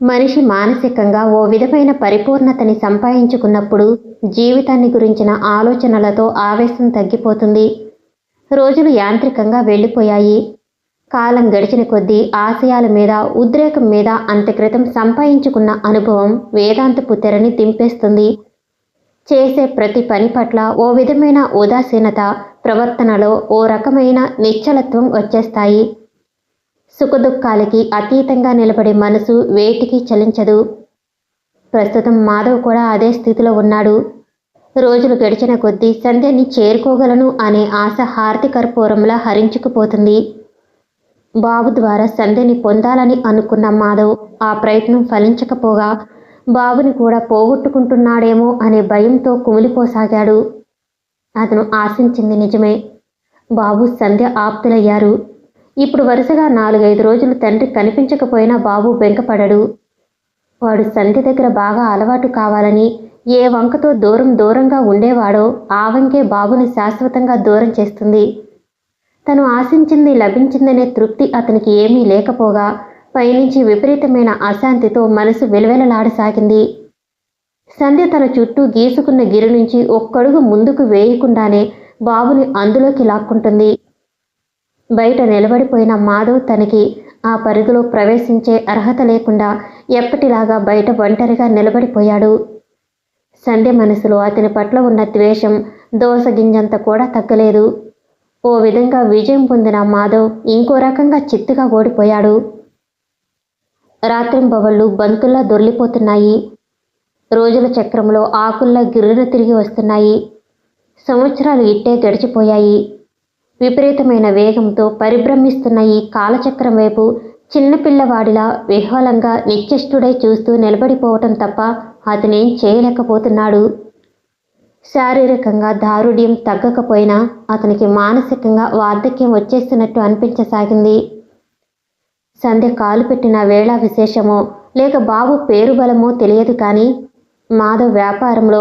మనిషి మానసికంగా ఓ విధమైన పరిపూర్ణతని సంపాదించుకున్నప్పుడు జీవితాన్ని గురించిన ఆలోచనలతో ఆవేశం తగ్గిపోతుంది. రోజులు యాంత్రికంగా వెళ్ళిపోయాయి. కాలం గడిచిన కొద్దీ ఆశయాల మీద, ఉద్రేకం మీద అంతక్రితం సంపాదించుకున్న అనుభవం వేదాంతపు తెరని దింపేస్తుంది. చేసే ప్రతి పని పట్ల ఓ విధమైన ఉదాసీనత, ప్రవర్తనలో ఓ రకమైన నిశ్చలత్వం వచ్చేస్తాయి. సుఖదుఖాలకి అతీతంగా నిలబడే మనసు వేటికి చలించదు. ప్రస్తుతం మాధవ్ కూడా అదే స్థితిలో ఉన్నాడు. రోజులు గడిచిన కొద్దీ సంధ్యని చేరుకోగలను అనే ఆశ హారతి కర్పూరంలా హరించుకుపోతుంది. బాబు ద్వారా సంధ్యని పొందాలని అనుకున్న మాధవ్ ఆ ప్రయత్నం ఫలించకపోగా బాబుని కూడా పోగొట్టుకుంటున్నాడేమో అనే భయంతో కుమిలిపోసాగాడు. అతను ఆశించింది నిజమే. బాబు సంధ్య ఆప్తులయ్యారు. ఇప్పుడు వరుసగా 4-5 రోజులు తండ్రి కనిపించకపోయినా బాబు బెంకపడడు. వాడు సంధ్య దగ్గర బాగా అలవాటు కావాలని ఏ వంకతో దూరంగా ఉండేవాడో ఆ వంకే బాబుని శాశ్వతంగా దూరం చేస్తుంది. తను ఆశించింది లభించిందనే తృప్తి అతనికి ఏమీ లేకపోగా పైనుంచి విపరీతమైన అశాంతితో మనసు వెలవెలలాడసాగింది. సంధ్య తన చుట్టూ గీసుకున్న గిరి నుంచి ఒక్కడుగు ముందుకు వేయకుండానే బాబుని అందులోకి లాక్కుంటుంది. బయట నిలబడిపోయిన మాధవ్ తనకి ఆ పరిధిలో ప్రవేశించే అర్హత లేకుండా ఎప్పటిలాగా బయట ఒంటరిగా నిలబడిపోయాడు. సంధ్య మనసులో అతని పట్ల ఉన్న ద్వేషం దోసగింజంత కూడా తగ్గలేదు. ఓ విధంగా విజయం పొందిన మాధవ్ ఇంకో రకంగా చిత్తుగా ఓడిపోయాడు. రాత్రింబవళ్ళు బంతుల్లా దొర్లిపోతున్నాయి. రోజుల చక్రంలో ఆకుల్లా గిర్రున తిరిగి వస్తున్నాయి. సంవత్సరాలు ఇట్టే గడిచిపోయాయి. విపరీతమైన వేగంతో పరిభ్రమిస్తున్న ఈ కాలచక్రం వైపు చిన్నపిల్లవాడిలా విహ్వలంగా నిశ్చేష్టుడై చూస్తూ నిలబడిపోవటం తప్ప అతనేం చేయలేకపోతున్నాడు. శారీరకంగా దారుఢ్యం తగ్గకపోయినా అతనికి మానసికంగా వార్ధక్యం వచ్చేస్తున్నట్టు అనిపించసాగింది. సంధ్య కాలు పెట్టిన వేళ విశేషమో లేక బాబు పేరుబలమో తెలియదు కానీ మాధవ్ వ్యాపారంలో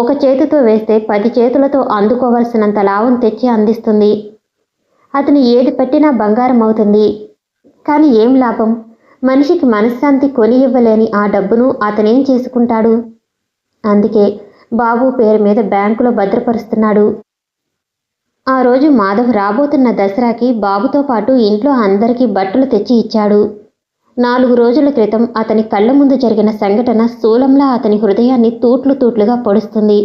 ఒక చేతితో వేస్తే 10 చేతులతో అందుకోవలసినంత లాభం తెచ్చి అందిస్తుంది. అతను ఏది పెట్టినా బంగారం అవుతుంది. కానీ ఏం లాభం? మనిషికి మనశ్శాంతి కొని ఇవ్వలేని ఆ డబ్బును అతనేం చేసుకుంటాడు? అందుకే బాబు పేరు మీద బ్యాంకులో భద్రపరుస్తున్నాడు. ఆ రోజు మాధవ్ రాబోతున్న దసరాకి బాబుతో పాటు ఇంట్లో అందరికీ బట్టలు తెచ్చి ఇచ్చాడు. 4 రోజుల క్రితం అతని కళ్ళ ముందు జరిగిన సంఘటన శూలంలా అతని హృదయాన్ని తూట్లుగా పొడుస్తుంది.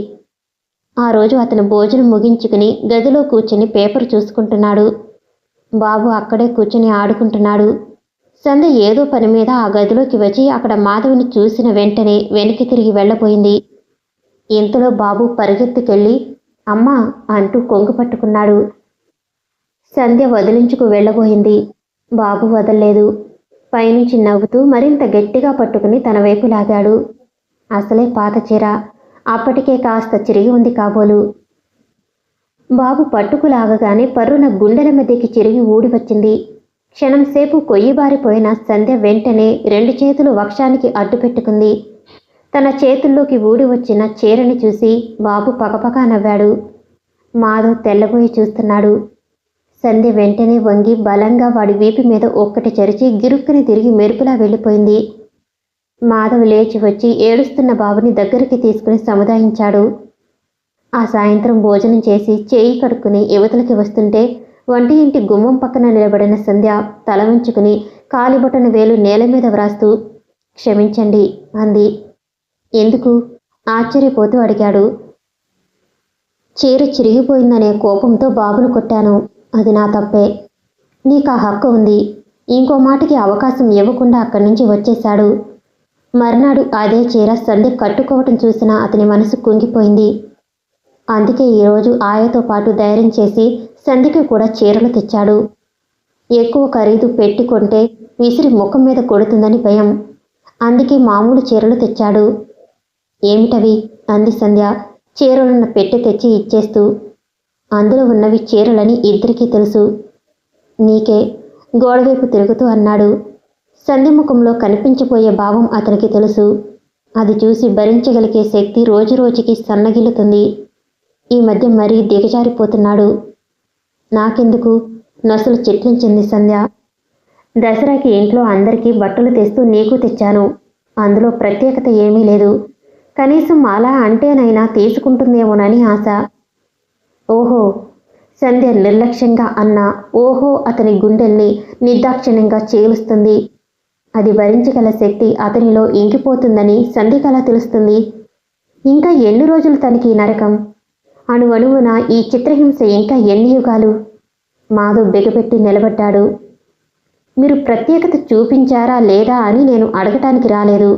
ఆ రోజు అతను భోజనం ముగించుకుని గదిలో కూర్చుని పేపర్ చూసుకుంటున్నాడు. బాబు అక్కడే కూర్చుని ఆడుకుంటున్నాడు. సంధ్య ఏదో పని మీద ఆ గదిలోకి వచ్చి అక్కడ మాధవ్ని చూసిన వెంటనే వెనక్కి తిరిగి వెళ్ళబోయింది. ఇంతలో బాబు పరిగెత్తుకెళ్ళి అమ్మా అంటూ కొంగు పట్టుకున్నాడు. సంధ్య వదిలించుకు వెళ్ళబోయింది. బాబు వదల్లేదు. పైనుంచి నవ్వుతూ మరింత గట్టిగా పట్టుకుని తన వైపు లాగాడు. అసలే పాత చీర, అప్పటికే కాస్త చిరిగి ఉంది కాబోలు. బాబు పట్టుకులాగగానే పర్రున గుండెల మధ్యకి చిరిగి ఊడి వచ్చింది. క్షణంసేపు కొయ్యిబారిపోయిన సంధ్య వెంటనే 2 చేతులు వక్షానికి అడ్డుపెట్టుకుంది. తన చేతుల్లోకి ఊడి వచ్చిన చీరని చూసి బాబు పకపకా నవ్వాడు. మాధవ్ తెల్లబోయి చూస్తున్నాడు. సంధ్య వెంటనే వంగి బలంగా వాడి వీపు మీద ఒక్కటి చరిచి గిరుక్కుని తిరిగి మెరుపులా వెళ్ళిపోయింది. మాధవ్ లేచి వచ్చి ఏడుస్తున్న బాబుని దగ్గరికి తీసుకుని సముదాయించాడు. ఆ సాయంత్రం భోజనం చేసి చేయి కడుక్కుని యువతలకి వస్తుంటే వంటి ఇంటి గుమ్మం పక్కన నిలబడిన సంధ్య తల వంచుకుని కాలిబొటన వేలు నేల మీద వ్రాస్తూ క్షమించండి అంది. ఎందుకు? ఆశ్చర్యపోతూ అడిగాడు. చీర చిరిగిపోయిందనే కోపంతో బాబును కొట్టాను. అది నా తప్పే. నీకు ఆ హక్కు ఉంది. ఇంకో మాటకి అవకాశం ఇవ్వకుండా అక్కడి నుంచి వచ్చేశాడు. మర్నాడు అదే చీర సంధ్య కట్టుకోవటం చూసిన అతని మనసు కుంగిపోయింది. అందుకే ఈరోజు ఆయతో పాటు ధైర్యం చేసి సంధ్యకి కూడా చీరలు తెచ్చాడు. ఎక్కువ ఖరీదు పెట్టి కొంటే విసిరి ముఖం మీద కొడుతుందని భయం. అందుకే మామూలు చీరలు తెచ్చాడు. ఏమిటవి? అంది సంధ్య చీరలున్న పెట్టె తెచ్చి ఇచ్చేస్తూ. అందులో ఉన్నవి చీరలని ఇద్దరికీ తెలుసు. నీకే. గోడవైపు తిరుగుతూ అన్నాడు. సంధ్య ముఖంలో కనిపించబోయే భావం అతనికి తెలుసు. అది చూసి భరించగలిగే శక్తి రోజురోజుకి సన్నగిల్లుతుంది. ఈ మధ్య మరీ దిగజారిపోతున్నాడు. నాకెందుకు? నొసలు చిట్లించింది సంధ్య. దసరాకి ఇంట్లో అందరికీ బట్టలు తెస్తూ నీకు తెచ్చాను. అందులో ప్రత్యేకత ఏమీ లేదు. కనీసం అలా అంటేనైనా తీసుకుంటుందేమోనని ఆశ. ఓహో! సంధ్య నిర్లక్ష్యంగా అన్న ఓహో అతని గుండెల్ని నిర్దాక్షిణ్యంగా చీలుస్తుంది. అది భరించగల శక్తి అతనిలో ఇంకిపోతుందని సంధ్యకలా తెలుస్తుంది. ఇంకా ఎన్ని రోజులు తనకి నరకం? అణువణువున ఈ చిత్రహింస ఇంకా ఎన్ని యుగాలు? మాధవ్ బిగపెట్టి నిలబడ్డాడు. మీరు ప్రత్యేకత చూపించారా లేదా అని నేను అడగటానికి రాలేదు.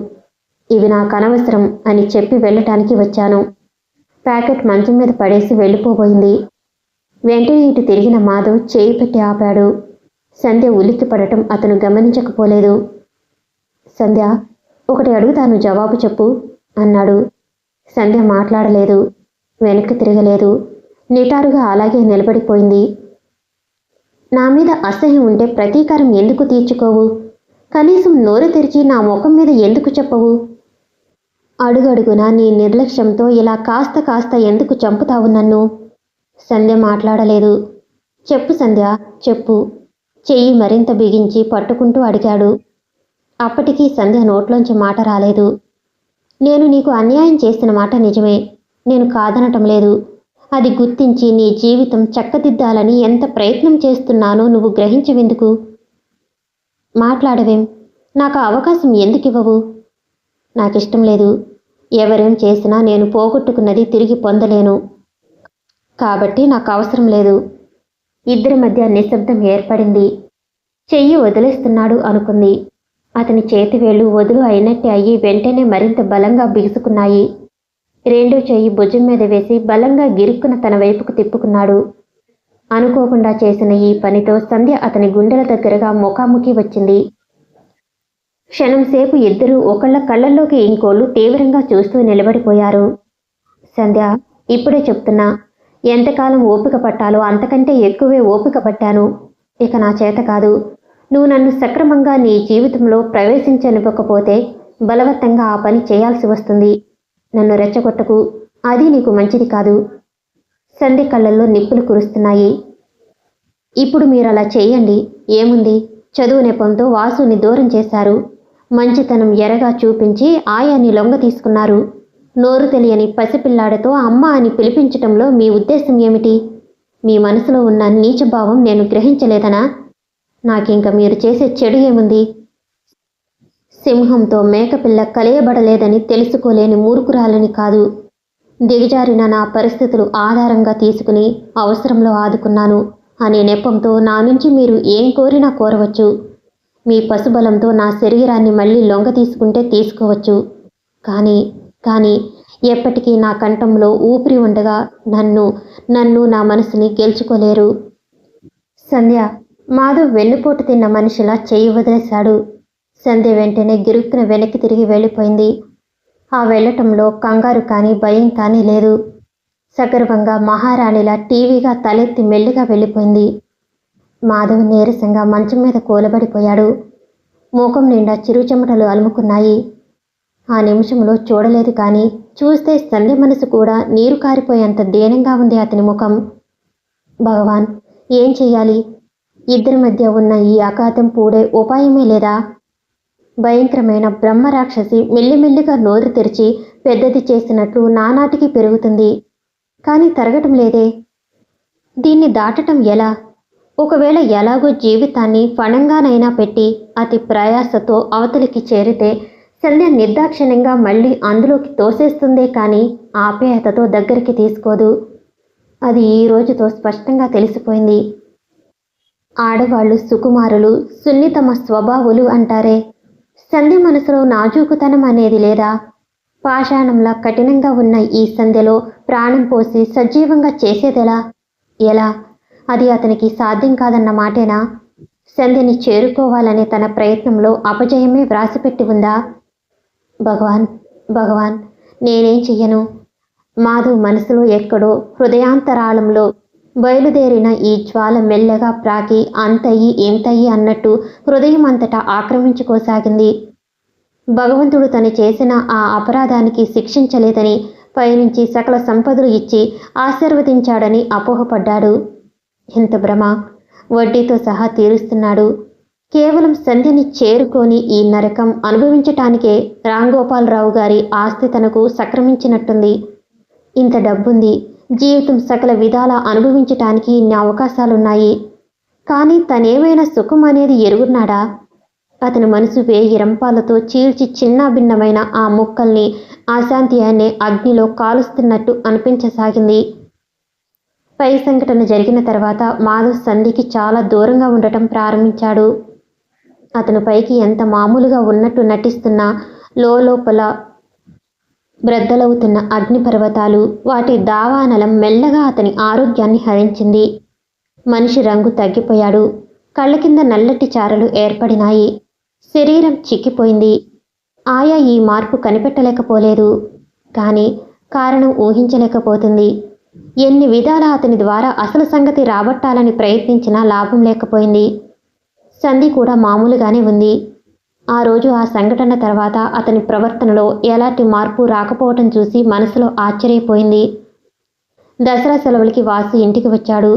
ఇవి నాకు అనవసరం అని చెప్పి వెళ్ళటానికి వచ్చాను. ప్యాకెట్ మంచం మీద పడేసి వెళ్ళిపోబోయింది. వెంటనే ఇటు తిరిగిన మాధవ్ చేయి పెట్టి ఆపాడు. సంధ్య ఉలిక్కి పడటం అతను గమనించకపోలేదు. సంధ్య, ఒకటి అడుగుతాను, జవాబు చెప్పు అన్నాడు. సంధ్య మాట్లాడలేదు, వెనక్కి తిరగలేదు. నిటారుగా అలాగే నిలబడిపోయింది. నా మీద అసహ్యం ఉంటే ప్రతీకారం ఎందుకు తీర్చుకోవు? కనీసం నోరు తెరిచి నా ముఖం మీద ఎందుకు చెప్పవు? అడుగడుగునా నీ నిర్లక్ష్యంతో ఇలా కాస్త కాస్త ఎందుకు చంపుతావు నన్ను? సంధ్య మాట్లాడలేదు. చెప్పు సంధ్య, చెప్పు. చెయ్యి మరింత బిగించి పట్టుకుంటూ అడిగాడు. అప్పటికీ సంధ్య నోట్లోంచి మాట రాలేదు. నేను నీకు అన్యాయం చేసిన మాట నిజమే, నేను కాదనటం లేదు. అది గుర్తించి నీ జీవితం చక్కదిద్దాలని ఎంత ప్రయత్నం చేస్తున్నానో నువ్వు గ్రహించవెందుకు? మాట్లాడవేం? నాకు అవకాశం ఎందుకు ఇవ్వవు? నాకిష్టం లేదు. ఎవరేం చేసినా నేను పోగొట్టుకున్నది తిరిగి పొందలేను, కాబట్టి నాకు అవసరం లేదు. ఇద్దరి మధ్య నిశ్శబ్దం ఏర్పడింది. చెయ్యి వదిలేస్తున్నాడు అనుకుంది. అతని చేతివేళ్లు వదులు అయినట్టే అయ్యి వెంటనే మరింత బలంగా బిగుసుకున్నాయి. రెండో చెయ్యి భుజం మీద వేసి బలంగా గిరుక్కున తన వైపుకు తిప్పుకున్నాడు. అనుకోకుండా చేసిన ఈ పనితో సంధ్య అతని గుండెల దగ్గరగా ముఖాముఖి వచ్చింది. క్షణంసేపు ఇద్దరూ ఒకళ్ళ కళ్ళల్లోకి ఇంకోళ్ళు తీవ్రంగా చూస్తూ నిలబడిపోయారు. సంధ్య, ఇప్పుడే చెప్తున్నా, ఎంతకాలం ఓపిక పట్టాలో అంతకంటే ఎక్కువే ఓపిక పట్టాను. ఇక నా చేత కాదు. నువ్వు నన్ను సక్రమంగా నీ జీవితంలో ప్రవేశించనివ్వకపోతే బలవంతంగా ఆ పని చేయాల్సి వస్తుంది. నన్ను రెచ్చగొట్టకు, అది నీకు మంచిది కాదు. సంధ్య కళ్ళల్లో నిప్పులు కురుస్తున్నాయి. ఇప్పుడు మీరలా చేయండి, ఏముంది? చదువు నెపంతో వాసుని దూరం చేశారు. మంచితనం ఎరగా చూపించి ఆయాన్ని లొంగ తీసుకున్నారు. నోరు తెలియని పసిపిల్లాడితో అమ్మ అని పిలిపించటంలో మీ ఉద్దేశం ఏమిటి? మీ మనసులో ఉన్న నీచభావం నేను గ్రహించలేదనా? నాకింక మీరు చేసే చెడు ఏముంది? సింహంతో మేకపిల్ల కలయబడలేదని తెలుసుకోలేని మూర్ఖురాలని కాదు. దిగజారిన నా పరిస్థితులు ఆధారంగా తీసుకుని అవసరంలో ఆదుకున్నాను అనే నెపంతో నా నుంచి మీరు ఏం కోరినా కోరవచ్చు. మీ పశుబలంతో నా శరీరాన్ని మళ్ళీ లొంగ తీసుకుంటే తీసుకోవచ్చు. కానీ ఎప్పటికీ నా కంఠంలో ఊపిరి ఉండగా నన్ను నా మనసుని గెలుచుకోలేరు. సంధ్య, మాధవ్ వెన్నుపోటు తిన్న మనిషిలా చెయ్యి వదిలేశాడు. సంధ్య వెంటనే గిరుక్కున వెనక్కి తిరిగి వెళ్ళిపోయింది. ఆ వెళ్ళటంలో కంగారు కానీ భయం కానీ లేదు. సగర్వంగా మహారాణిలా టీవీగా తలెత్తి మెల్లిగా వెళ్ళిపోయింది. మాధవ్ నీరసంగా మంచం మీద కూలబడిపోయాడు. ముఖం నిండా చిరుచెమటలు అలుముకున్నాయి. ఆ నిమిషంలో చూడలేదు కానీ చూస్తే సంధ్య మనసు కూడా నీరు కారిపోయేంత దీనంగా ఉంది అతని ముఖం. భగవాన్, ఏం చెయ్యాలి? ఇద్దరి మధ్య ఉన్న ఈ అఘాతం పూడే ఉపాయమే లేదా? భయంకరమైన బ్రహ్మరాక్షసి మెల్లిమెల్లిగా నోరు తెరిచి పెద్దది చేసినట్లు నానాటికి పెరుగుతుంది, కానీ తరగటం లేదే. దీన్ని దాటటం ఎలా? ఒకవేళ ఎలాగో జీవితాన్ని ఫణంగానైనా పెట్టి అతి ప్రయాసతో అవతలికి చేరితే సంధ్య నిర్దాక్షిణ్యంగా మళ్ళీ అందులోకి తోసేస్తుందే కానీ ఆప్యాయతతో దగ్గరికి తీసుకోదు. అది ఈ రోజుతో స్పష్టంగా తెలిసిపోయింది. ఆడవాళ్లు సుకుమారులు, సున్నితమ స్వభావులు అంటారే. సంధ్య మనసులో నాజూకుతనం అనేది లేదా? పాషాణంలా కఠినంగా ఉన్న ఈ సంధ్యలో ప్రాణం పోసి సజీవంగా చేసేదెలా? ఎలా? అది అతనికి సాధ్యం కాదన్న మాటేనా? సంధ్యని చేరుకోవాలనే తన ప్రయత్నంలో అపజయమే వ్రాసిపెట్టి ఉందా? భగవాన్, నేనేం చెయ్యను? మాధవ్ మనసులో ఎక్కడో హృదయాంతరాళంలో బయలుదేరిన ఈ జ్వాల మెల్లగా ప్రాకి అంతయి ఇంతయి అన్నట్టు హృదయం అంతటా ఆక్రమించుకోసాగింది. భగవంతుడు తను చేసిన ఆ అపరాధానికి శిక్షించలేదని, పైనుంచి సకల సంపదలు ఇచ్చి ఆశీర్వదించాడని అపోహపడ్డాడు. ఎంత భ్రమ! వడ్డీతో సహా తీరుస్తున్నాడు. కేవలం సంధ్యని చేరుకొని ఈ నరకం అనుభవించటానికే రాంగోపాలరావు గారి ఆస్తి తనకు సక్రమించినట్టుంది. ఇంత డబ్బుంది, జీవితం సకల విధాలా అనుభవించటానికి ఇన్ని అవకాశాలున్నాయి. కానీ తనేమైనా సుఖం అనేది ఎరుగున్నాడా? అతని మనసు వేయి రంపాలతో చీల్చి చిన్నాభిన్నమైన ఆ ముక్కల్ని అశాంతి అనే అగ్నిలో కాలుస్తున్నట్టు అనిపించసాగింది. పై సంఘటన జరిగిన తర్వాత మాధవ్ సంధ్యకి చాలా దూరంగా ఉండటం ప్రారంభించాడు. అతను పైకి ఎంత మామూలుగా ఉన్నట్టు నటిస్తున్నా లోపల బ్రద్దలవుతున్న అగ్నిపర్వతాలు, వాటి దావానలం మెల్లగా అతని ఆరోగ్యాన్ని హరించింది. మనిషి రంగు తగ్గిపోయాడు. కళ్ళ కింద నల్లటి చారలు ఏర్పడినాయి. శరీరం చిక్కిపోయింది. ఆయా ఈ మార్పు కనిపెట్టలేకపోలేదు. కానీ కారణం ఊహించలేకపోతుంది. ఎన్ని విధాలా అతని ద్వారా అసలు సంగతి రాబట్టాలని ప్రయత్నించినా లాభం లేకపోయింది. సంధి కూడా మామూలుగానే ఉంది. ఆ రోజు ఆ సంఘటన తర్వాత అతని ప్రవర్తనలో ఎలాంటి మార్పు రాకపోవటం చూసి మనసులో ఆశ్చర్యపోయింది. దసరా సెలవులకి వాసు ఇంటికి వచ్చాడు.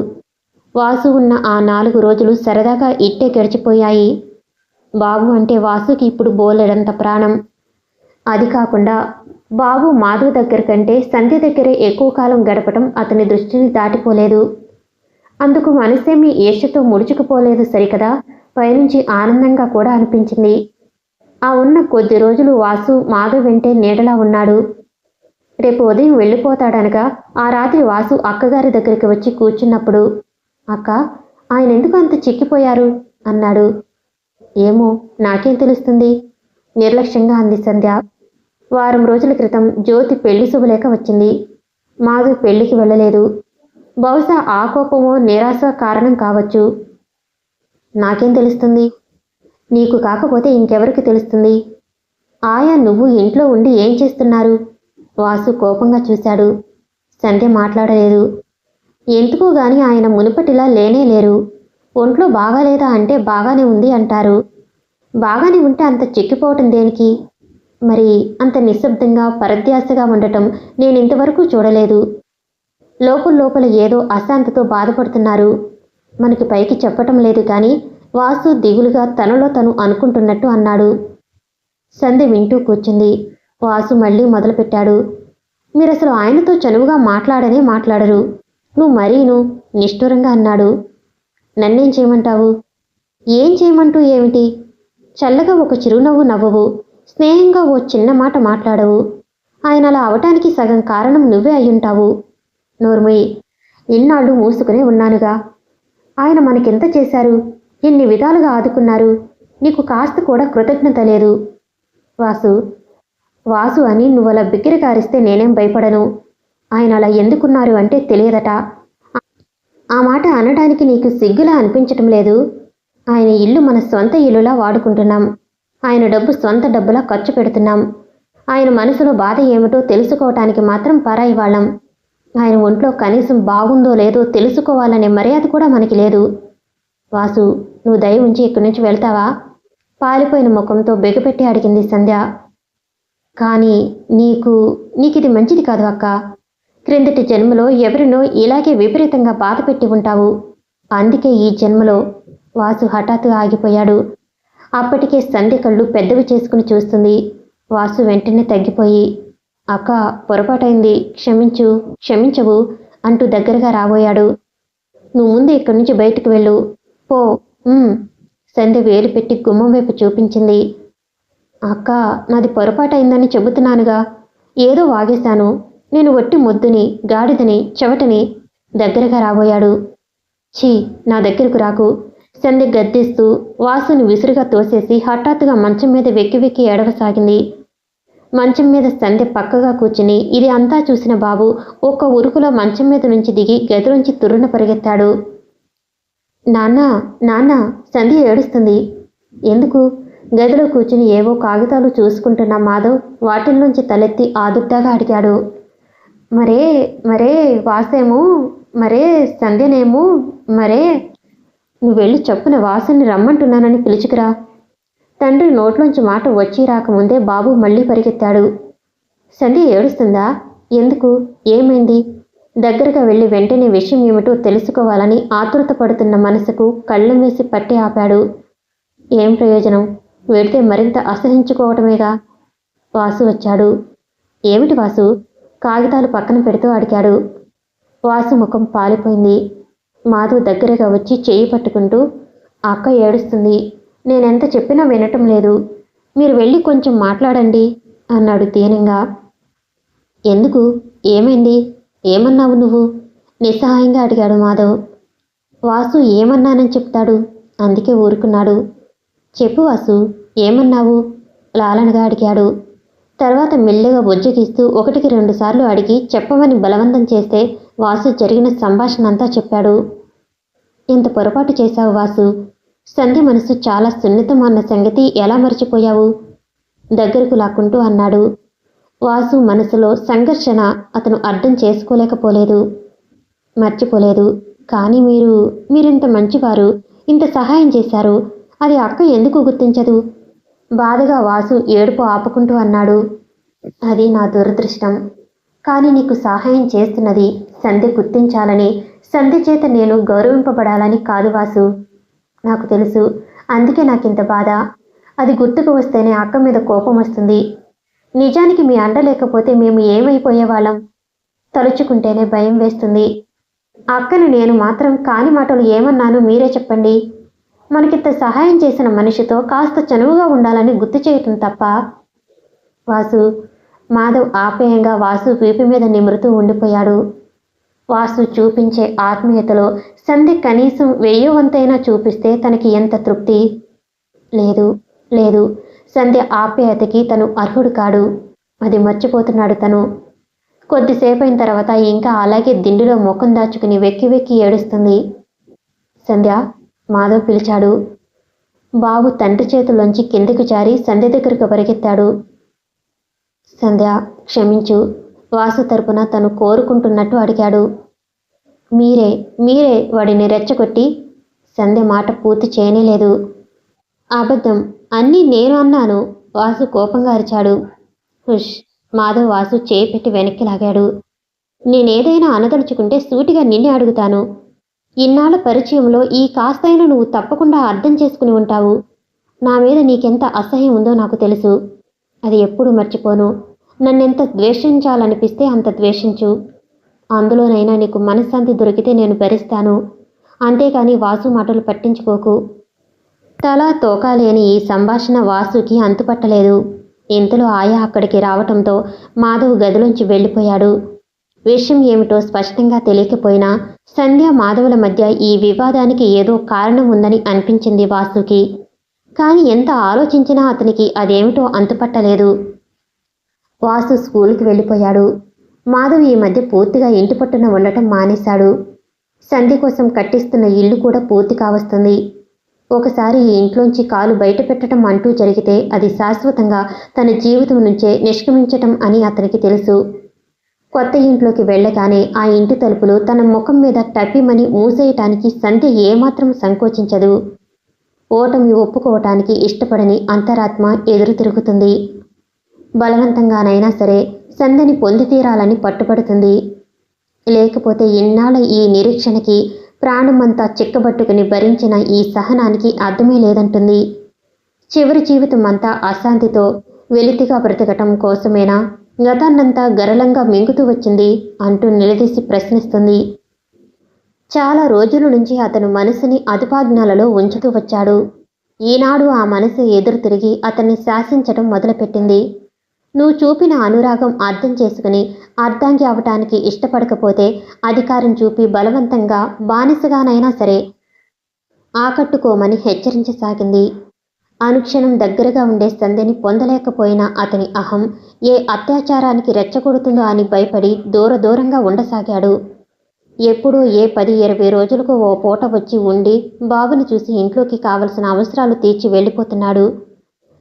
వాసు ఉన్న ఆ 4 రోజులు సరదాగా ఇట్టే గడిచిపోయాయి. బాబు అంటే వాసుకి ఇప్పుడు బోలెడంత ప్రాణం. అది కాకుండా బాబు మాధవ్ దగ్గర కంటే సంధ్య దగ్గరే ఎక్కువ కాలం గడపటం అతని దృష్టిని దాటిపోలేదు. అందుకు మనసేమీ ఈర్ష్యతో ముడుచుకుపోలేదు సరికదా, పైనుంచి ఆనందంగా కూడా అనిపించింది. ఆ ఉన్న కొద్ది రోజులు వాసు మాధవ్ వెంటే నీడలా ఉన్నాడు. రేపు ఉదయం వెళ్ళిపోతాడనగా ఆ రాత్రి వాసు అక్కగారి దగ్గరికి వచ్చి కూర్చున్నప్పుడు, అక్క, ఆయన ఎందుకు అంత చిక్కిపోయారు అన్నాడు. ఏమో, నాకేం తెలుస్తుంది, నిర్లక్ష్యంగా అంది సంధ్య. వారం రోజుల క్రితం జ్యోతి పెళ్లి శుభలేఖ వచ్చింది. మాధవ్ పెళ్లికి వెళ్ళలేదు. బహుశా ఆ కోపమో నిరాశ కారణం కావచ్చు. నాకేం తెలుస్తుంది? నీకు కాకపోతే ఇంకెవరికి తెలుస్తుంది? ఆయా నువ్వు ఇంట్లో ఉండి ఏం చేస్తున్నారు? వాసు కోపంగా చూశాడు. సంధ్య మాట్లాడలేదు. ఎందుకో గాని ఆయన మునుపటిలా లేనే లేరు. ఒంట్లో బాగాలేదా అంటే బాగానే ఉంది అంటారు. బాగానే ఉంటే అంత చిక్కిపోవటం దేనికి? మరి అంత నిశ్శబ్దంగా పరధ్యాసగా ఉండటం నేనింతవరకు చూడలేదు. లోపల ఏదో అశాంతితో బాధపడుతున్నారు. మనకి పైకి చెప్పటం లేదు కానీ వాసు దిగులుగా తనలో తను అనుకుంటున్నట్టు అన్నాడు. సంధ్య వింటూ కూర్చుంది. వాసు మళ్ళీ మొదలుపెట్టాడు. మీరసలు ఆయనతో చనువుగా మాట్లాడనే మాట్లాడరు. నువ్వు మరీను నిష్ఠూరంగా అన్నాడు. నన్నేం చేయమంటావు? ఏం చేయమంటూ ఏమిటి? చల్లగా ఒక చిరునవ్వు నవ్వవు. స్నేహంగా ఓ చిన్న మాట మాట్లాడవు. ఆయన అలా అవటానికి సగం కారణం నువ్వే అయ్యుంటావు. నోర్మయ్యి, ఇన్నాళ్ళు మూసుకునే ఉన్నానుగా. ఆయన మనకెంత చేశారు, ఎన్ని విధాలుగా ఆదుకున్నారు. నీకు కాస్త కూడా కృతజ్ఞత లేదు. వాసు అని నువ్వలా బిక్కిరి కారిస్తే నేనేం భయపడను. ఆయన అలా ఎందుకున్నారు అంటే తెలియదట. ఆ మాట అనడానికి నీకు సిగ్గులా అనిపించటం లేదు. ఆయన ఇల్లు మన సొంత ఇల్లులా వాడుకుంటున్నాం. ఆయన డబ్బు సొంత డబ్బులా ఖర్చు పెడుతున్నాం. ఆయన మనసులో బాధ ఏమిటో తెలుసుకోవటానికి మాత్రం పరాయి వాళ్ళం. ఆయన ఒంట్లో కనీసం బాగుందో లేదో తెలుసుకోవాలనే మర్యాద కూడా మనకి లేదు. వాసు, నువ్వు దయ ఉంచి ఇక్కడి నుంచి వెళ్తావా? పాలిపోయిన ముఖంతో బెగపెట్టి అడిగింది సంధ్య. కానీ నీకిది మంచిది కాదు అక్క. క్రిందటి జన్మలో ఎవరినో ఇలాగే విపరీతంగా బాధ పెట్టి ఉంటావు. అందుకే ఈ జన్మలో. వాసు హఠాత్తుగా ఆగిపోయాడు. అప్పటికే సంధ్య కళ్ళు పెద్దవి చేసుకుని చూస్తుంది. వాసు వెంటనే తగ్గిపోయి, అక్క, పొరపాటైంది, క్షమించవు అంటూ దగ్గరగా రాబోయాడు. నువ్వు ముందు ఇక్కడి నుంచి బయటికి వెళ్ళు. పో. సంధ్య వేలు పెట్టి గుమ్మం వైపు చూపించింది. అక్క, నాది పొరపాటైందని చెబుతున్నానుగా. ఏదో వాగేశాను. నేను వట్టి మొద్దుని, గాడిదని, చెవటని. దగ్గరగా రాబోయాడు. ఛీ, నా దగ్గరకు రాకు. సంధ్య గద్దిస్తూ వాసుని విసురుగా తోసేసి హఠాత్తుగా మంచం మీద వెక్కి ఏడవసాగింది. మంచం మీద సంధ్య పక్కగా కూర్చుని ఇది అంతా చూసిన బాబు ఒక్క ఉరుకులో మంచం మీద నుంచి దిగి గదిలోంచి తుర్రున పరిగెత్తాడు. నాన్న సంధ్య ఏడుస్తుంది. ఎందుకు? గదిలో కూర్చుని ఏవో కాగితాలు చూసుకుంటున్న మాధవ్ వాటిల్లోంచి తలెత్తి ఆదుర్దాగా అడిగాడు. మరే వాసేమో, మరే సంధ్యనేమో, నువ్వు వెళ్ళి చప్పున వాసుని రమ్మంటున్నానని పిలుచుకురా. తండ్రి నోట్లోంచి మాట వచ్చి రాకముందే బాబు మళ్ళీ పరిగెత్తాడు. సంధ్య ఏడుస్తుందా? ఎందుకు? ఏమైంది? దగ్గరగా వెళ్ళి వెంటనే విషయం ఏమిటో తెలుసుకోవాలని ఆతురత పడుతున్న మనసుకు కళ్ళం వేసి పట్టి ఆపాడు. ఏం ప్రయోజనం? వెడితే మరింత అసహించుకోవటమేగా. వాసు వచ్చాడు. ఏమిటి వాసు? కాగితాలు పక్కన పెడుతూ అడిగాడు. వాసు ముఖం పాలిపోయింది. మాధవ్ దగ్గరగా వచ్చి చేయి పట్టుకుంటూ, అక్క ఏడుస్తుంది. నేనెంత చెప్పినా వినటం లేదు. మీరు వెళ్ళి కొంచెం మాట్లాడండి అన్నాడు దీనంగా. ఎందుకు? ఏమైంది? ఏమన్నావు నువ్వు? నిస్సహాయంగా అడిగాడు మాధవ్. వాసు ఏమన్నానని చెప్తాడు, అందుకే ఊరుకున్నాడు. చెప్పు వాసు, ఏమన్నావు? లాలనగా అడిగాడు. తర్వాత మెల్లగా బొజ్జగిస్తూ 1కి 2 సార్లు అడిగి చెప్పమని బలవంతం చేస్తే వాసు జరిగిన సంభాషణ అంతా చెప్పాడు. ఇంత పొరపాటు చేశావు వాసు. సంధ్య మనసు చాలా సున్నితం అన్న సంగతి ఎలా మర్చిపోయావు? దగ్గరకు లాక్కుంటూ అన్నాడు. వాసు మనసులో సంఘర్షణ అతను అర్థం చేసుకోలేకపోలేదు. మర్చిపోలేదు. కానీ మీరింత మంచివారు, ఇంత సహాయం చేశారు. అది అక్క ఎందుకు గుర్తించదు? బాధగా వాసు ఏడుపు ఆపుకుంటూ అన్నాడు. అది నా దురదృష్టం. కానీ నీకు సహాయం చేస్తున్నది సంధ్య గుర్తించాలని, సంధ్య చేత నేను గౌరవింపబడాలని కాదు వాసు. నాకు తెలుసు. అందుకే నాకింత బాధ. అది గుర్తుకు వస్తేనే అక్క మీద కోపం వస్తుంది. నిజానికి మీ అండ లేకపోతే మేము ఏమైపోయేవాళ్ళం? తలుచుకుంటేనే భయం వేస్తుంది. అక్కని నేను మాత్రం కాని మాటలు ఏమన్నాను మీరే చెప్పండి. మనకింత సహాయం చేసిన మనిషితో కాస్త చనువుగా ఉండాలని గుర్తు చేయటం తప్ప. వాసు. మాధవ్ ఆప్యాయంగా వాసు వీపు మీద నిమురుతూ ఉండిపోయాడు. వాసు చూపించే ఆత్మీయతలో సంధ్య కనీసం 1000వ వంతైనా చూపిస్తే తనకి ఎంత తృప్తి. లేదు లేదు, సంధ్య ఆప్యాయతకి తను అర్హుడు కాడు. అది మర్చిపోతున్నాడు తను. కొద్దిసేపైన తర్వాత ఇంకా అలాగే దిండులో ముఖం దాచుకుని వెక్కి వెక్కి ఏడుస్తుంది. సంధ్య, మాధవ్ పిలిచాడు. బాబు తండ్రి చేతుల్లోంచి కిందకు జారి సంధ్య దగ్గరకు పరిగెత్తాడు. సంధ్య, క్షమించు. వాసు తరపున తను కోరుకుంటున్నట్టు అడిగాడు. మీరే వాడిని రెచ్చగొట్టి. సంధ్య మాట పూర్తి చేయనేలేదు. అబద్ధం, అన్నీ నేను అన్నాను. వాసు కోపంగా అరిచాడు. హుష్. మాధవ్ వాసు చేయి పెట్టి వెనక్కి లాగాడు. నేనేదైనా అనదలుచుకుంటే సూటిగా నిన్నే అడుగుతాను. ఇన్నాళ్ల పరిచయంలో ఈ కాస్తైనా నువ్వు తప్పకుండా అర్థం చేసుకుని ఉంటావు. నా మీద నీకెంత అసహ్యం ఉందో నాకు తెలుసు. అది ఎప్పుడు మర్చిపోను. నన్నెంత ద్వేషించాలనిపిస్తే అంత ద్వేషించు. అందులోనైనా నీకు మనశ్శాంతి దొరికితే నేను భరిస్తాను. అంతేకాని వాసు మాటలు పట్టించుకోకు. తలా తోకా లేని ఈ సంభాషణ వాసుకి అంతుపట్టలేదు. ఇంతలో ఆయా అక్కడికి రావటంతో మాధవ్ గదిలోంచి వెళ్ళిపోయాడు. విషయం ఏమిటో స్పష్టంగా తెలియకపోయినా సంధ్య మాధవుల మధ్య ఈ వివాదానికి ఏదో కారణం ఉందని అనిపించింది వాసుకి. కానీ ఎంత ఆలోచించినా అతనికి అదేమిటో అంతుపట్టలేదు. వాసు స్కూల్కి వెళ్ళిపోయాడు. మాధవ్ ఈ మధ్య పూర్తిగా ఇంటి పట్టున ఉండటం మానేశాడు. సంధ్య కోసం కట్టిస్తున్న ఇల్లు కూడా పూర్తి కావస్తుంది. ఒకసారి ఈ ఇంట్లోంచి కాలు బయట పెట్టడం అంటూ జరిగితే అది శాశ్వతంగా తన జీవితం నుంచే నిష్క్రమించటం అని అతనికి తెలుసు. కొత్త ఇంట్లోకి వెళ్ళగానే ఆ ఇంటి తలుపులు తన ముఖం మీద టపిమని మూసేయటానికి సంధ్య ఏమాత్రం సంకోచించదు. ఓటమి ఒప్పుకోవటానికి ఇష్టపడని అంతరాత్మ ఎదురు తిరుగుతుంది. బలవంతంగానైనా సరే సంధ్యని పొంది తీరాలని పట్టుబడుతుంది. లేకపోతే ఇన్నాళ్ళ ఈ నిరీక్షణకి, ప్రాణమంతా చిక్కబట్టుకుని భరించిన ఈ సహనానికి అర్థమే లేదంటుంది. చివరి జీవితం అంతా అశాంతితో వెలితిగా బ్రతకటం కోసమేనా గతాన్నంతా గరళంగా మింగుతూ వచ్చింది అంటూ నిలదీసి ప్రశ్నిస్తుంది. చాలా రోజుల నుంచి అతను మనసుని అదుపాజ్ఞాలలో ఉంచుతూ వచ్చాడు. ఈనాడు ఆ మనసు ఎదురు తిరిగి అతన్ని శాసించటం మొదలుపెట్టింది. నువ్వు చూపిన అనురాగం అర్థం చేసుకుని అర్ధాంగి అవటానికి ఇష్టపడకపోతే అధికారం చూపి బలవంతంగా బానిసగానైనా సరే ఆకట్టుకోమని హెచ్చరించసాగింది. అనుక్షణం దగ్గరగా ఉండే సంధ్యని పొందలేకపోయిన అతని అహం ఏ అత్యాచారానికి రెచ్చగొడుతుందో అని భయపడి దూరంగా ఉండసాగాడు. ఎప్పుడో ఏ 10-20 రోజులకు ఓ పూట వచ్చి ఉండి బాబుని చూసి ఇంట్లోకి కావలసిన అవసరాలు తీర్చి వెళ్ళిపోతున్నాడు.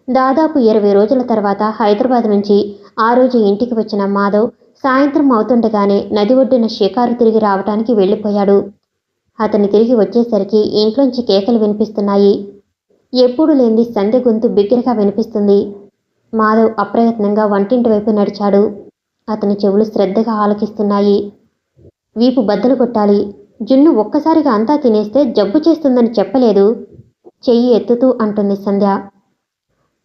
దాదాపు 20 రోజుల తర్వాత హైదరాబాద్ నుంచి ఆ రోజు ఇంటికి వచ్చిన మాధవ్ సాయంత్రం అవుతుండగానే నది ఒడ్డున షికారు తిరిగి రావటానికి వెళ్ళిపోయాడు. అతను తిరిగి వచ్చేసరికి ఇంట్లోంచి కేకలు వినిపిస్తున్నాయి. ఎప్పుడు లేని సంధ్య గొంతు బిగ్గరగా వినిపిస్తుంది. మాధవ్ అప్రయత్నంగా వంటింటి వైపు నడిచాడు. అతని చెవులు శ్రద్ధగా ఆలకిస్తున్నాయి. వీపు బద్దలు కొట్టాలి. జున్ను ఒక్కసారిగా అంతా తినేస్తే జబ్బు చేస్తుందని చెప్పలేదు. చెయ్యి ఎత్తుతూ అంటుంది సంధ్య.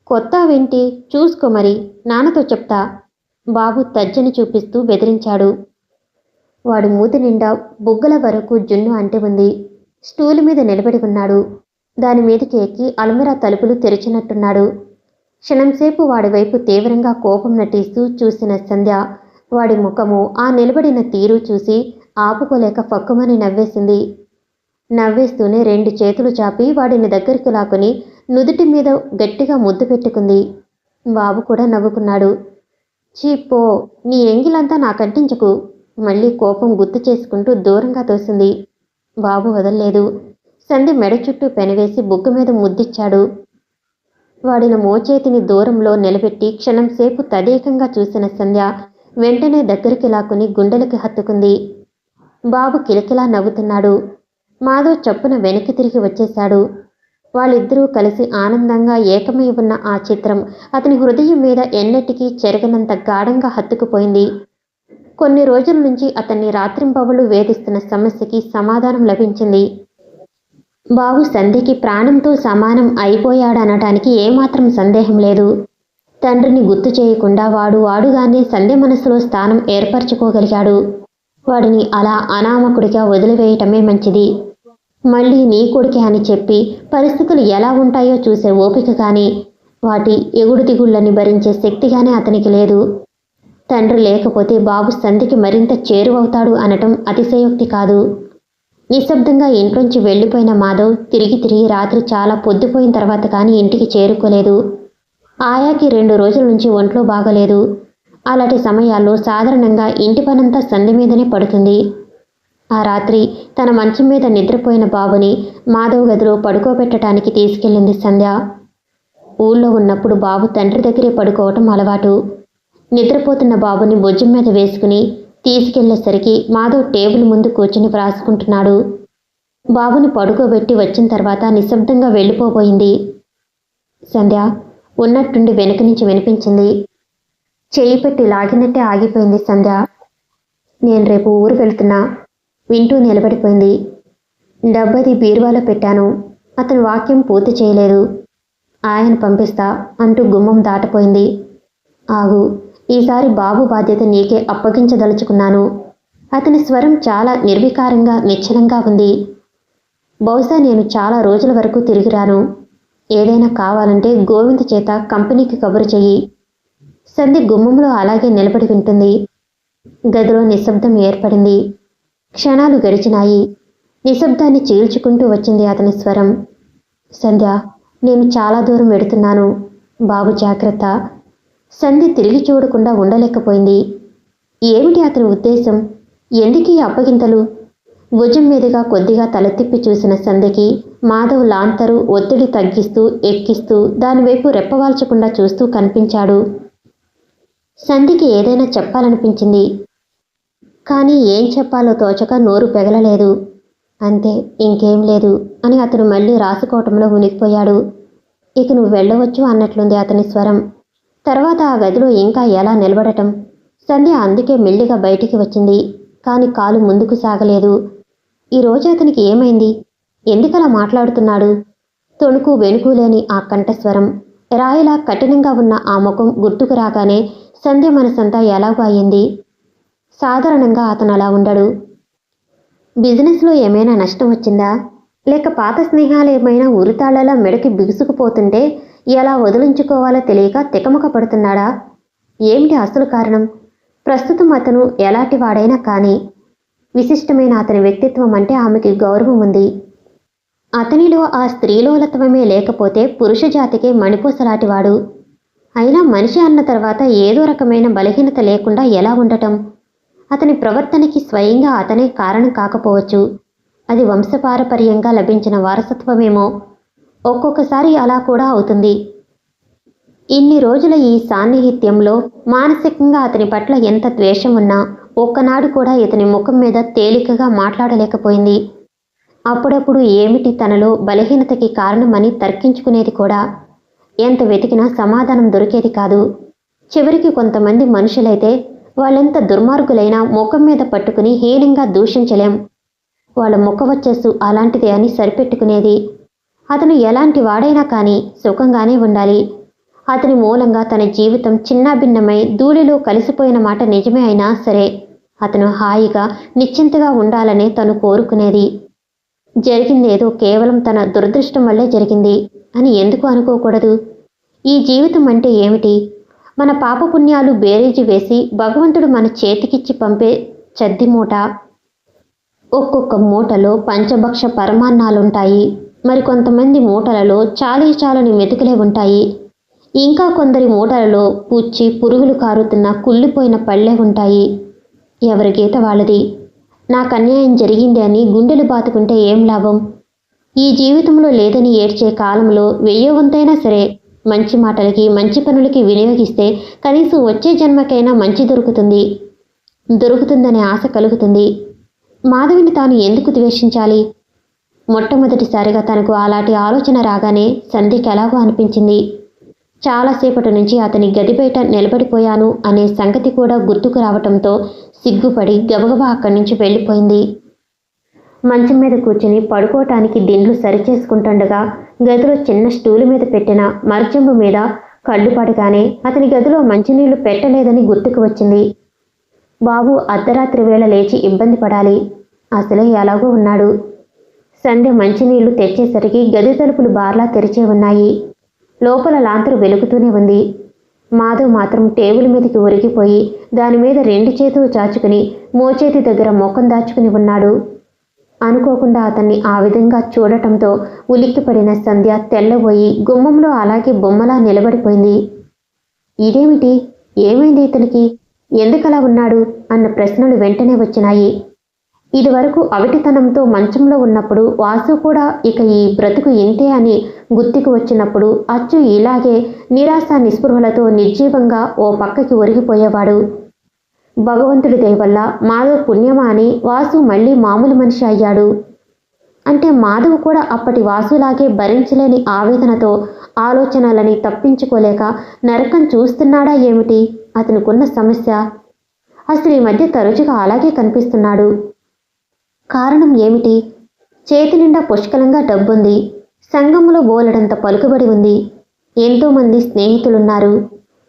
కొత్త వెంటి చూసుకో మరి, నాన్నతో చెప్తా బాబు తర్జని చూపిస్తూ బెదిరించాడు. వాడి మూతి నిండా బుగ్గల వరకు జున్ను అంటి ఉంది. స్టూలు మీద నిలబడి ఉన్నాడు. దాని మీదకి ఎక్కి అల్మరా తలుపులు తెరిచినట్టున్నాడు. క్షణంసేపు వాడి వైపు తీవ్రంగా కోపం నటిస్తూ చూసిన సంధ్య వాడి ముఖము, ఆ నిలబడిన తీరు చూసి ఆపుకోలేక ఫక్కుమని నవ్వేసింది. నవ్వేస్తూనే 2 చేతులు చాపి వాడిని దగ్గరికి లాక్కుని నుదుటి మీద గట్టిగా ముద్దు పెట్టుకుంది. బాబు కూడా నవ్వుకున్నాడు. చీపో, నీ ఎంగిలంతా నాకంటించకు, మళ్ళీ కోపం గుర్తు చేసుకుంటూ దూరంగా తోసింది. బాబు వదల్లేదు. సంధ్య మెడ చుట్టూ పెనవేసి బుగ్గ మీద ముద్దిచ్చాడు. వాడిన మోచేతిని దూరంలో నిలబెట్టి క్షణంసేపు తదేకంగా చూసిన సంధ్య వెంటనే దగ్గరికి లాక్కుని గుండెలకి హత్తుకుంది. బాబు కిలకిలా నవ్వుతున్నాడు. మాధవ్ చప్పున వెనక్కి తిరిగి వచ్చేశాడు. వాళ్ళిద్దరూ కలిసి ఆనందంగా ఏకమై ఉన్న ఆ చిత్రం అతని హృదయం మీద ఎన్నటికీ చెరగనంత గాఢంగా హత్తుకుపోయింది. కొన్ని రోజుల నుంచి అతన్ని రాత్రింబవళ్ళు వేధిస్తున్న సమస్యకి సమాధానం లభించింది. బాబు సంధ్యకి ప్రాణంతో సమానం అయిపోయాడనటానికి ఏమాత్రం సందేహం లేదు. తండ్రిని గుర్తు చేయకుండా వాడుగానే సంధ్య మనసులో స్థానం ఏర్పరచుకోగలిగాడు. వాడిని అలా అనామకుడిగా వదిలివేయటమే మంచిది. మళ్ళీ నీ కొడుకే అని చెప్పి పరిస్థితులు ఎలా ఉంటాయో చూసే ఓపిక కానీ, వాటి ఎగుడు దిగుళ్ళని భరించే శక్తి కానీ అతనికి లేదు. తండ్రి లేకపోతే బాబు సంధ్యకి మరింత చేరువవుతాడు అనటం అతిశయోక్తి కాదు. నిశ్శబ్దంగా ఇంట్లోంచి వెళ్ళిపోయిన మాధవ్ తిరిగి రాత్రి చాలా పొద్దుపోయిన తర్వాత కానీ ఇంటికి చేరుకోలేదు. ఆయాకి 2 రోజుల నుంచి ఒంట్లో బాగలేదు. అలాంటి సమయాల్లో సాధారణంగా ఇంటి పనంతా సంధ్య మీదనే పడుతుంది. ఆ రాత్రి తన మంచం మీద నిద్రపోయిన బాబుని మాధవ్ గదిలో పడుకోబెట్టడానికి తీసుకెళ్ళింది సంధ్య. ఊళ్ళో ఉన్నప్పుడు బాబు తండ్రి దగ్గరే పడుకోవటం అలవాటు. నిద్రపోతున్న బాబుని భుజం మీద వేసుకుని తీసుకెళ్లేసరికి మాధవ్ టేబుల్ ముందు కూర్చుని వ్రాసుకుంటున్నాడు. బాబుని పడుకోబెట్టి వచ్చిన తర్వాత నిశ్శబ్దంగా వెళ్ళిపోబోయింది. సంధ్య ఉన్నట్టుండి వెనుక నుంచి వినిపించింది. చెయ్యి పెట్టి లాగినట్టే ఆగిపోయింది సంధ్య. నేను రేపు ఊరు వెళ్తున్నా వింటూ నిలబడిపోయింది. డబ్బది బీరువాలో పెట్టాను. అతను వాక్యం పూర్తి చేయలేదు. ఆయన పంపిస్తా అంటూ గుమ్మం దాటపోయింది. ఆగు, ఈసారి బాబు బాధ్యత నీకే అప్పగించదలుచుకున్నాను. అతని స్వరం చాలా నిర్వికారంగా నిశ్చలంగా ఉంది. బహుశా నేను చాలా రోజుల వరకు తిరిగిరాను. ఏదైనా కావాలంటే గోవింద్ చేత కంపెనీకి కబురు చెయ్యి. సంధ్య గుమ్మంలో అలాగే నిలబడి వింటుంది. గదిలో నిశ్శబ్దం ఏర్పడింది. క్షణాలు గడిచినాయి. నిశ్శబ్దాన్ని చీల్చుకుంటూ వచ్చింది అతని స్వరం. సంధ్య, నేను చాలా దూరం వెడుతున్నాను. బాబు జాగ్రత్త. సంధ్య తిరిగి చూడకుండా ఉండలేకపోయింది. ఏమిటి అతని ఉద్దేశం? ఎందుకీ అప్పగింతలు? భుజం మీదుగా కొద్దిగా తలెత్తిప్పి చూసిన సంధ్యకి మాధవ్ లాంతరు ఒత్తిడి తగ్గిస్తూ ఎక్కిస్తూ దానివైపు రెప్పవాల్చకుండా చూస్తూ కనిపించాడు. సంధ్యకి ఏదైనా చెప్పాలనిపించింది. కానీ ఏం చెప్పాలో తోచక నోరు పెగలలేదు. అంతే, ఇంకేం లేదు అని అతను మళ్ళీ రాసుకోవటంలో మునిగిపోయాడు. ఇక నువ్వు వెళ్ళవచ్చు అన్నట్లుంది అతని స్వరం. తర్వాత ఆ గదిలో ఇంకా ఎలా నిలబడటం? సంధ్య అందుకే మెల్లిగా బయటికి వచ్చింది. కానీ కాలు ముందుకు సాగలేదు. ఈరోజు అతనికి ఏమైంది? ఎందుకలా మాట్లాడుతున్నాడు? తొణుకు వెనుకు లేని ఆ కంఠస్వరం, రాయిలా కఠినంగా ఉన్న ఆ ముఖం గుర్తుకు రాగానే సంధ్య మనసంతా ఎలాగో అయ్యింది. సాధారణంగా అతను అలా ఉండడు. బిజినెస్లో ఏమైనా నష్టం వచ్చిందా? లేక పాత స్నేహాలు ఏమైనా ఉరితాళ్లలా మెడకి బిగుసుకుపోతుంటే ఎలా వదిలించుకోవాలో తెలియక తికమక పడుతున్నాడా? ఏమిటి అసలు కారణం? ప్రస్తుతం అతను ఎలాంటి వాడైనా కానీ విశిష్టమైన అతని వ్యక్తిత్వం అంటే ఆమెకి గౌరవం ఉంది. అతనిలో ఆ స్త్రీలోలత్వమే లేకపోతే పురుష జాతికే మణిపూసలాంటివాడు. అయినా మనిషి అన్న తర్వాత ఏదో రకమైన బలహీనత లేకుండా ఎలా ఉండటం? అతని ప్రవర్తనకి స్వయంగా అతనే కారణం కాకపోవచ్చు. అది వంశపారపర్యంగా లభించిన వారసత్వమేమో. ఒక్కొక్కసారి అలా కూడా అవుతుంది. ఇన్ని రోజుల ఈ సాన్నిహిత్యంలో మానసికంగా అతని పట్ల ఎంత ద్వేషం ఉన్నా ఒక్కనాడు కూడా ఇతని ముఖం మీద తేలికగా మాట్లాడలేకపోయింది. అప్పుడప్పుడు ఏమిటి తనలో బలహీనతకి కారణమని తర్కించుకునేది కూడా. ఎంత వెతికినా సమాధానం దొరికేది కాదు. చివరికి కొంతమంది మనుషులైతే వాళ్ళెంత దుర్మార్గులైనా ముఖం మీద పట్టుకుని హీనంగా దూషించలేం. వాళ్ళ ముఖవచ్చేసు అలాంటిదే అని సరిపెట్టుకునేది. అతను ఎలాంటి వాడైనా కానీ సుఖంగానే ఉండాలి. అతని మూలంగా తన జీవితం చిన్నాభిన్నమై ధూళిలో కలిసిపోయిన మాట నిజమే అయినా సరే అతను హాయిగా నిశ్చింతగా ఉండాలనే తను కోరుకునేది. జరిగిందేదో కేవలం తన దురదృష్టం వల్లే జరిగింది అని ఎందుకు అనుకోకూడదు? ఈ జీవితం అంటే ఏమిటి? మన పాపపుణ్యాలు బేరీజు వేసి భగవంతుడు మన చేతికిచ్చి పంపే చద్ది మూట. ఒక్కొక్క మూటలో పంచభక్ష పరమాన్నాలుంటాయి. మరికొంతమంది మూటలలో చాలీ చాలని మెతుకులే ఉంటాయి. ఇంకా కొందరి మూటలలో పుచ్చి పురుగులు కారుతున్న కుళ్ళిపోయిన పళ్ళే ఉంటాయి. ఎవరి గీత వాళ్ళది. నాకు అన్యాయం జరిగింది అని గుండెలు బాతుకుంటే ఏం లాభం? ఈ జీవితంలో లేదని ఏడ్చే కాలంలో 1000 వంతైనా సరే మంచి మాటలకి మంచి పనులకి వినియోగిస్తే కనీసం వచ్చే జన్మకైనా మంచి దొరుకుతుందనే ఆశ కలుగుతుంది. మాధవిని తాను ఎందుకు ద్వేషించాలి? మొట్టమొదటిసారిగా తనకు అలాంటి ఆలోచన రాగానే సంధ్యకి ఎలాగో అనిపించింది. చాలాసేపటి నుంచి అతని గది బయట నిలబడిపోయాను అనే సంగతి కూడా గుర్తుకు రావటంతో సిగ్గుపడి గబగబా అక్కడి నుంచి వెళ్ళిపోయింది. మంచం మీద కూర్చుని పడుకోవటానికి దిండ్లు సరిచేసుకుంటుండగా గదిలో చిన్న స్టూలు మీద పెట్టిన మరచెంబు మీద కళ్ళు పడగానే అతని గదిలో మంచినీళ్లు పెట్టలేదని గుర్తుకు వచ్చింది. బాబు అర్ధరాత్రి వేళ లేచి ఇబ్బంది పడాలి. అసలే ఎలాగో ఉన్నాడు. సంధ్య మంచినీళ్లు తెచ్చేసరికి గది తలుపులు బార్లా తెరిచే ఉన్నాయి. లోపల లాంతరు వెలుగుతూనే ఉంది. మాధవ్ మాత్రం టేబుల్ మీదకి ఒరిగిపోయి దానిమీద 2 చేతులు చాచుకుని మోచేతి దగ్గర ముఖం దాచుకుని ఉన్నాడు. అనుకోకుండా అతన్ని ఆ విధంగా చూడటంతో ఉలిక్కిపడిన సంధ్య తెల్లబోయి గుమ్మంలో అలాగే బొమ్మలా నిలబడిపోయింది. ఇదేమిటి? ఏమైంది ఇతనికి? ఎందుకలా ఉన్నాడు అన్న ప్రశ్నలు వెంటనే వచ్చినాయి. ఇదివరకు అవిటితనంతో మంచంలో ఉన్నప్పుడు వాసు కూడా ఇక ఈ బ్రతుకు ఇంతే అని గుర్తుకు వచ్చినప్పుడు అచ్చు ఇలాగే నిరాశ నిస్పృహలతో నిర్జీవంగా ఓ పక్కకి ఒరిగిపోయేవాడు. భగవంతుడి దయ వల్ల మాధవ్ పుణ్యమా అని వాసు మళ్ళీ మామూలు మనిషి అయ్యాడు. అంటే మాధవ్ కూడా అప్పటి వాసులాగే భరించలేని ఆవేదనతో ఆలోచనలని తప్పించుకోలేక నరకం చూస్తున్నాడా ఏమిటి అతనుకున్న సమస్య? అసలు ఈ మధ్య తరచుగా అలాగే కనిపిస్తున్నాడు. కారణం ఏమిటి? చేతి నిండా పుష్కలంగా డబ్బుంది. సంఘంలో బోలెడంత పలుకుబడి ఉంది. ఎంతోమంది స్నేహితులున్నారు.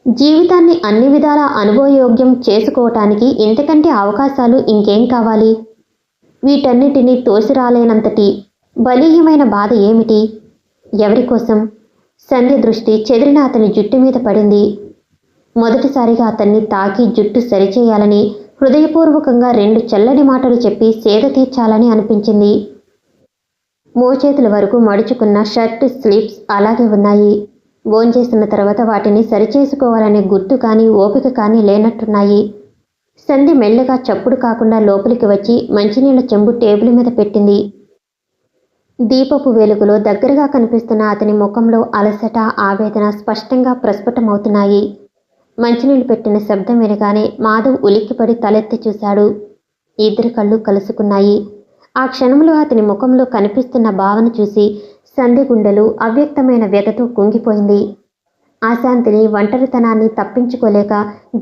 జీవితాన్ని అన్ని విధాలా అనుభవయోగ్యం చేసుకోవటానికి ఇంతకంటే అవకాశాలు ఇంకేం కావాలి? వీటన్నిటినీ తోసిరాలేనంతటి బలీయమైన బాధ ఏమిటి? ఎవరికోసం? సంధ్య దృష్టి చెదిరిన అతని జుట్టు మీద పడింది. మొదటిసారిగా అతన్ని తాకి జుట్టు సరిచేయాలని హృదయపూర్వకంగా 2 చల్లని మాటలు చెప్పి సేద తీర్చాలని అనిపించింది. మోచేతుల వరకు మడుచుకున్న షర్ట్ స్లీవ్స్ అలాగే ఉన్నాయి. భోంచేసిన తర్వాత వాటిని సరిచేసుకోవాలనే గుర్తు కానీ ఓపిక కానీ లేనట్టున్నాయి. సంధ్య మెల్లగా చప్పుడు కాకుండా లోపలికి వచ్చి మంచినీళ్ల చెంబు టేబుల్ మీద పెట్టింది. దీపపు వెలుగులో దగ్గరగా కనిపిస్తున్న అతని ముఖంలో అలసట, ఆవేదన స్పష్టంగా ప్రస్ఫుటమవుతున్నాయి. మంచినీళ్లు పెట్టిన శబ్దం వినగానే మాధవ్ ఉలిక్కిపడి తలెత్తి చూశాడు. ఇద్దరి కళ్ళు కలుసుకున్నాయి. ఆ క్షణంలో అతని ముఖంలో కనిపిస్తున్న భావన చూసి సంధ్య గుండెలు అవ్యక్తమైన వ్యధతో కుంగిపోయింది. అశాంతిని, ఒంటరితనాన్ని తప్పించుకోలేక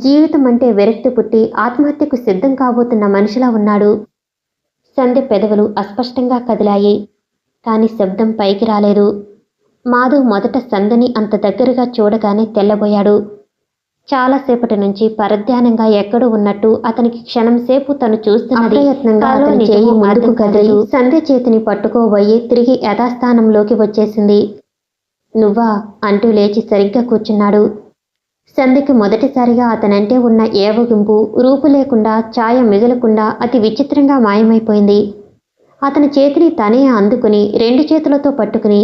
జీవితం అంటే విరక్తి పుట్టి ఆత్మహత్యకు సిద్ధం కాబోతున్న మనిషిలా ఉన్నాడు. సంధ్య పెదవులు అస్పష్టంగా కదిలాయి. కానీ శబ్దం పైకి రాలేదు. మాధవ్ మొదట సంధ్యని అంత దగ్గరగా చూడగానే తెల్లబోయాడు. చాలాసేపటి నుంచి పరధ్యానంగా ఎక్కడో ఉన్నట్టు అతనికి క్షణంసేపు తను చూస్తున్నది యత్నంగా అతని చేయి ముందుకు కదిలి సంధ్య చేతిని పట్టుకోబోయి తిరిగి యథాస్థానంలోకి వచ్చేసింది. నువ్వా అంటూ లేచి సరిగ్గా కూర్చున్నాడు. సంధ్యకి మొదటిసారిగా అతనంటే ఉన్న ఏవగింపు రూపు లేకుండా ఛాయ మిగలకుండా అతి విచిత్రంగా మాయమైపోయింది. అతని చేతిని తనే అందుకుని 2 చేతులతో పట్టుకుని,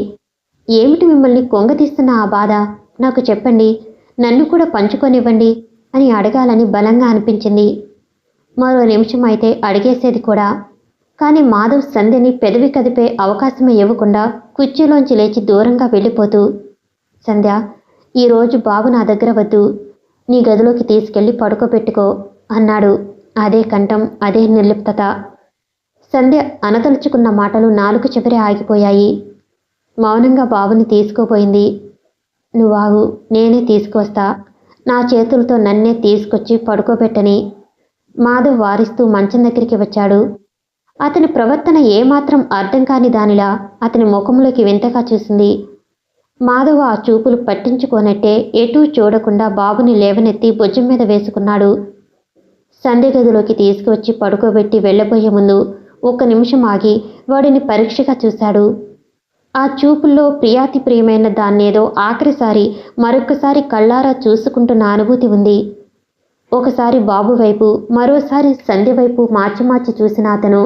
ఏమిటి మిమ్మల్ని కొంగతీస్తున్న ఆ బాధ? నాకు చెప్పండి, నన్ను కూడా పంచుకొనివ్వండి అని అడగాలని బలంగా అనిపించింది. మరో నిమిషం అయితే అడిగేసేది కూడా. కానీ మాధవ్ సంధ్యని పెదవి కదిపే అవకాశమే ఇవ్వకుండా కుర్చీలోంచి లేచి దూరంగా వెళ్ళిపోతూ, సంధ్య, ఈరోజు బాబు నా దగ్గర వద్దు, నీ గదిలోకి తీసుకెళ్లి పడుకోబెట్టుకో అన్నాడు. అదే కంఠం, అదే నిర్లిప్తత. సంధ్య అనదలుచుకున్న మాటలు నాలుక చివరి ఆగిపోయాయి. మౌనంగా బాబుని తీసుకోపోయింది. నువ్వాగు, నేనే తీసుకొస్తా, నా చేతులతో నన్నే తీసుకొచ్చి పడుకోబెట్టని మాధవ్ వారిస్తూ మంచం దగ్గరికి వచ్చాడు. అతని ప్రవర్తన ఏమాత్రం అర్థం కాని దానిలా అతని ముఖంలోకి వింతగా చూసింది. మాధవ ఆ చూపులు పట్టించుకోనట్టే ఎటూ చూడకుండా బాబుని లేవనెత్తి భుజం మీద వేసుకున్నాడు. సంధ్య గదిలోకి తీసుకువచ్చి పడుకోబెట్టి వెళ్ళబోయే ముందు 1 నిమిషం ఆగి వాడిని పరీక్షగా చూశాడు. ఆ చూపుల్లో ప్రియాతి ప్రియమైన దాన్నేదో ఆఖరిసారి మరొక్కసారి కళ్ళారా చూసుకుంటున్న అనుభూతి ఉంది. ఒకసారి బాబు వైపు, మరోసారి సంధ్య వైపు మార్చి మార్చి చూసిన అతను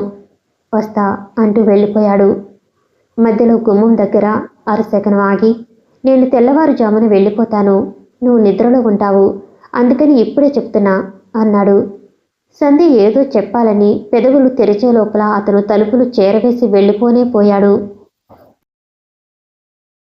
వస్తా అంటూ వెళ్ళిపోయాడు. మధ్యలో గుమ్మం దగ్గర అరసెకను ఆగి, నేను తెల్లవారుజామున వెళ్ళిపోతాను, నువ్వు నిద్రలో ఉంటావు, అందుకని ఇప్పుడే చెప్తున్నా అన్నాడు. సంధ్య ఏదో చెప్పాలని పెదవులు తెరిచే లోపల అతను తలుపులు చేరవేసి వెళ్ళిపోనే పోయాడు.